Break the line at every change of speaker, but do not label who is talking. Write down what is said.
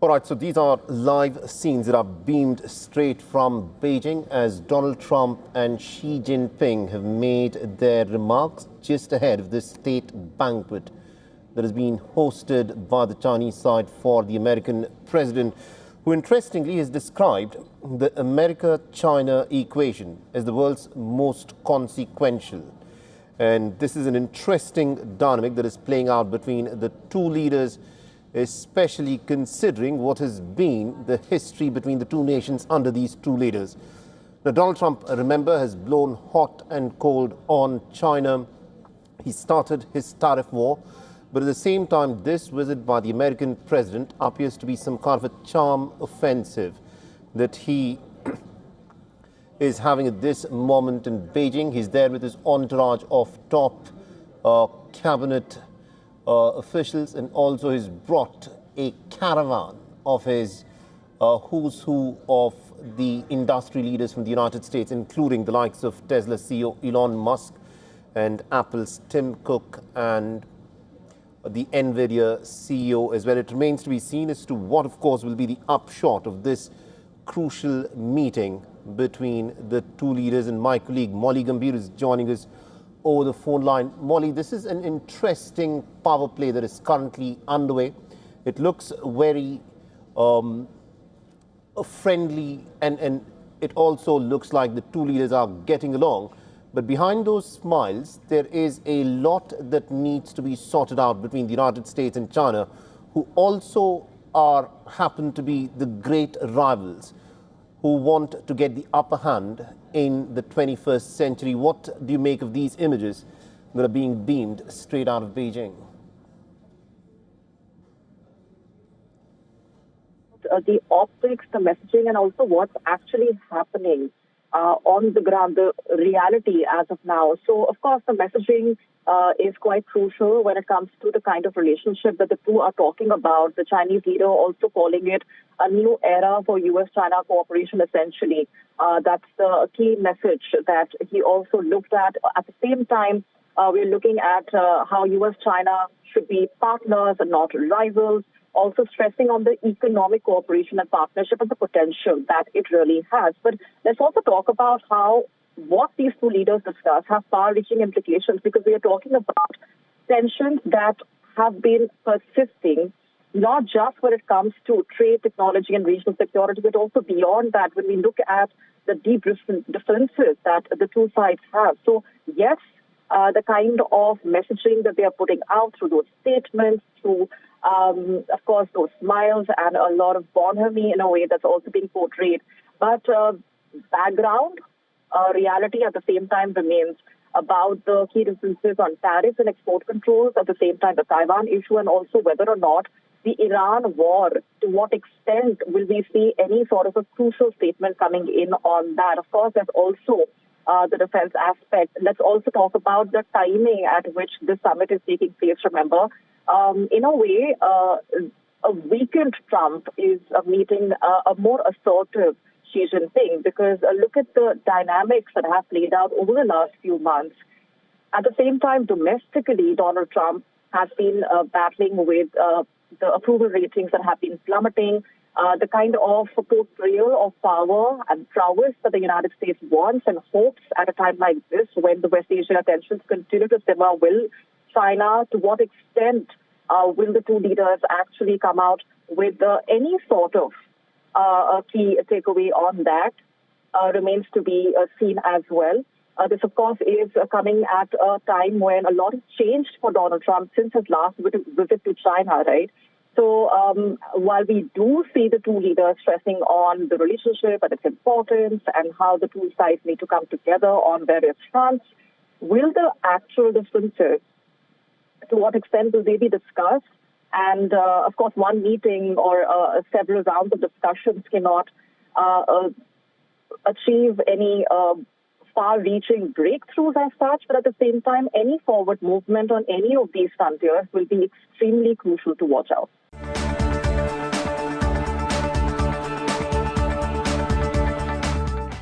All right, so these are live scenes that are beamed straight from Beijing as Donald Trump and Xi Jinping have made their remarks just ahead of this state banquet that has been hosted by the Chinese side for the American president, who interestingly has described the America-China equation as the world's most consequential. And this is an interesting dynamic that is playing out between the two leaders, especially considering what has been the history between the two nations under these two leaders. Now, Donald Trump, remember, has blown hot and cold on China. He started his tariff war, but at the same time, this visit by the American president appears to be some kind of a charm offensive that he is having at this moment in Beijing. He's there with his entourage of top cabinet officials, and also he's brought a caravan of his who's who of the industry leaders from the United States, including the likes of Tesla CEO Elon Musk and Apple's Tim Cook and the NVIDIA CEO as well. It remains to be seen as to what, of course, will be the upshot of this crucial meeting between the two leaders. And my colleague Molly Gambhir is joining us over the phone line. Molly, this is an interesting power play that is currently underway. It looks very friendly, and it also looks like the two leaders are getting along. But behind those smiles, there is a lot that needs to be sorted out between the United States and China, who also happen to be the great rivals who want to get the upper hand in the 21st century. What do you make of these images that are being beamed straight out of Beijing?
The optics, the messaging, and also what's actually happening on the ground, the reality as of now. So, of course, the messaging is quite crucial when it comes to the kind of relationship that the two are talking about. The Chinese leader also calling it a new era for U.S. China cooperation, essentially. That's the key message that he also looked at. At the same time, we're looking at how U.S. China should be partners and not rivals, also stressing on the economic cooperation and partnership and the potential that it really has. But let's also talk about how what these two leaders discuss have far-reaching implications, because we are talking about tensions that have been persisting, not just when it comes to trade, technology, and regional security, but also beyond that when we look at the deep differences that the two sides have. So, yes, the kind of messaging that they are putting out through those statements, through of course, those smiles and a lot of bonhomie in a way that's also being portrayed. But background, reality at the same time remains about the key differences on tariffs and export controls, at the same time the Taiwan issue, and also whether or not the Iran war, to what extent will we see any sort of a crucial statement coming in on that. Of course, there's also the defense aspect. Let's also talk about the timing at which this summit is taking place. Remember, in a way, a weakened Trump is meeting a more assertive Xi Jinping, because look at the dynamics that have played out over the last few months. At the same time, domestically, Donald Trump has been battling with the approval ratings that have been plummeting, the kind of portrayal of power and prowess that the United States wants and hopes at a time like this, when the West Asia tensions continue to simmer. Will China, to what extent will the two leaders actually come out with any sort of a key takeaway on that remains to be seen as well. This, of course, is coming at a time when a lot has changed for Donald Trump since his last visit to China, right? So while we do see the two leaders stressing on the relationship and its importance and how the two sides need to come together on various fronts, will the actual differences, to what extent will they be discussed? And, of course, one meeting or several rounds of discussions cannot achieve any far-reaching breakthroughs as such, but at the same time, any forward movement on any of these frontiers will be extremely crucial to watch out.